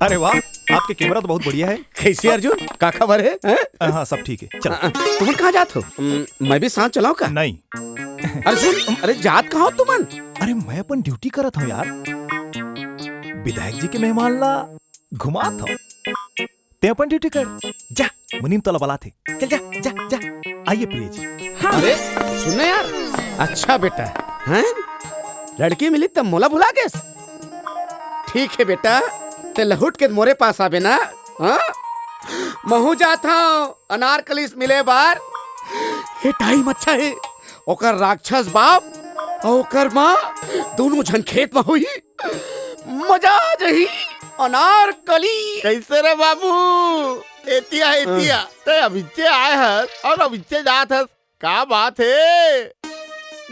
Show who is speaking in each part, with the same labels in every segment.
Speaker 1: अरे वाह, आपके कैमरा तो बहुत बढ़िया है।
Speaker 2: कैसे अर्जुन, का खबर है?
Speaker 1: हाँ सब ठीक है, चलो।
Speaker 2: तुम कहाँ जात हो? मैं भी साथ चलाऊं का?
Speaker 1: नहीं।
Speaker 2: अरे सुन, अरे जात कहाँ हो तुमन?
Speaker 1: अरे मैं अपन ड्यूटी करत हूँ यार, विधायक जी के मेहमान ला घुमात हूँ। ते अपन ड्यूटी कर जा, मुनीम तला बला थे। चल जा जा जा। आइए प्रिय जी।
Speaker 2: हाँ। अरे सुनने यार, अच्छा बेटा हैं, लड़की मिली तब मोला भुला गए। ठीक है बेटा, ते लहुट के मोरे पास आवे ना। हाँ, महू जाता हूँ अनारकली मिले बार। ये टाइम अच्छा है, ओकर राक्षस बाप और ओकर माँ दोनों झन खेत में हुई, मजा आ जाही। अनारकली
Speaker 3: कैसे रे बाबू? एतिया एतिया ते अभिचे आए हस और अभिचे जात हस, का बात है?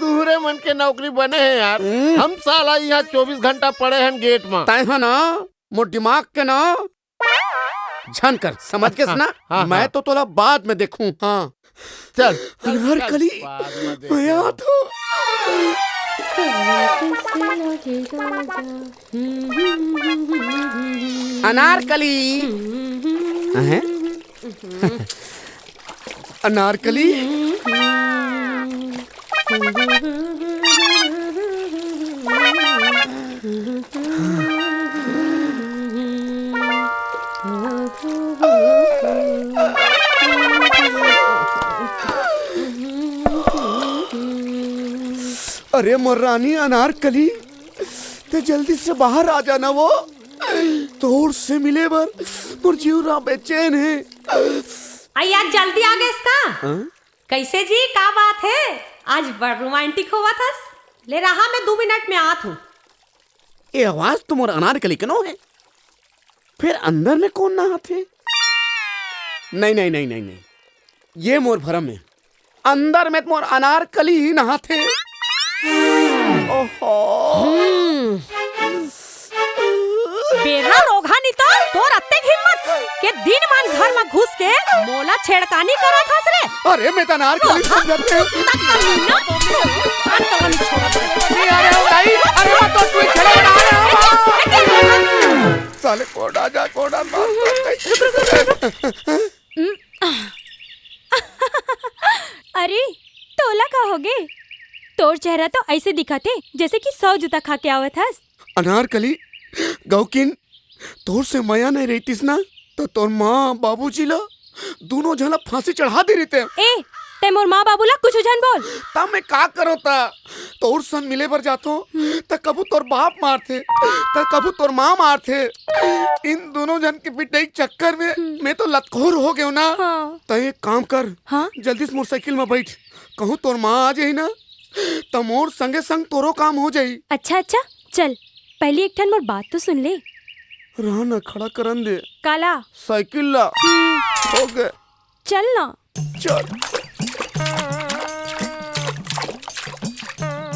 Speaker 3: दूसरे मन के नौकरी बने हैं यार। हम साला यहाँ 24 घंटा पड़े हैं गेट में।
Speaker 2: तय है ना, मोर दिमाग के ना झन कर समझ के सुना।
Speaker 3: हाँ,
Speaker 2: मैं तो तोला बाद में देखूं। हाँ
Speaker 3: चल
Speaker 2: अनारकली मैं तो अनारकली हैं? अनारकली अरे मोर रानी अनारकली, ते जल्दी से बाहर आ जाना। वो तोड़ से मिले बर मोर जीवरा बेचैन है।
Speaker 4: आज जल्दी आ गए इसका। कैसे जी, का बात है? आज बड़ रोमांटिक हुआ था। ले रहा, मैं 2 मिनट में आत हूँ।
Speaker 2: ये आवाज तो मोर अनारकली के नो है, फिर अंदर में कौन ना आते? नहीं नहीं नहीं नहीं नहीं, ये मोर भरम है। अंदर में मोर अनारकली ही नहाते। ओहो
Speaker 4: बेरा रोगा नहीं तो तोर अत्ते हिम्मत के दिन मान घर में घुस के मोला छेड़कानी करत हस रे।
Speaker 2: अरे मैं तो अनारकली समझते हूँ। अरे मत तो तू चले साले कोड़ा जा कोड़ा।
Speaker 5: अरे तोला का होगे? तोर चेहरा तो ऐसे दिखाते जैसे कि 100 जूता खा के आवत हस।
Speaker 2: अनारकली गौकिन, तोर से माया नहीं रहतीस ना तो तोर माँ बाबूजी ला दोनों झला फांसी चढ़ा दे रहते।
Speaker 5: ए ते मोर माँ बाबू ला कुछ जन बोल।
Speaker 2: तब मैं का करो ता? तोर सन मिले बर जातो त कबू तोर बाप मारते त कबू तोर माँ मारते। इन दोनों जन के पिटाई चक्कर में मैं तो लतखोर हो गयो ना।
Speaker 5: हाँ।
Speaker 2: तो एक काम कर,
Speaker 5: हाँ?
Speaker 2: जल्दी से मोटरसाइकिल में बैठ, कहूँ तोर माँ आ जाई ना तो मोर संगे संग तोरो काम हो जाई।
Speaker 5: अच्छा अच्छा चल, पहले एक ठन मोर बात तो सुन ले।
Speaker 2: रहना खड़ा करन दे,
Speaker 5: काला
Speaker 2: साइकिल ला हो गए।
Speaker 5: चल ना।
Speaker 2: चल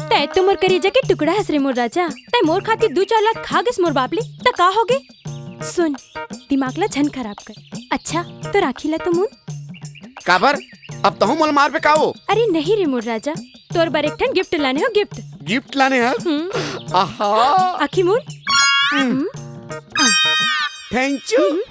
Speaker 5: तै तो मोर करेजा के टुकड़ा हस रे मोर राजा। तै मोर खातिर 2-4 लात खा गस मोर बापले त का होगे? सुन, दिमाग ला झन खराब कर। अच्छा तो राखी ला तो मुन
Speaker 2: काबर अब तो मोल मार पे काओ।
Speaker 5: अरे नहीं रे मोर राजा, तोर बर एक ठन गिफ्ट लाने हो। गिफ्ट
Speaker 2: गिफ्ट लाने हैं? आहा
Speaker 5: आखी मोर
Speaker 2: थैंक यू।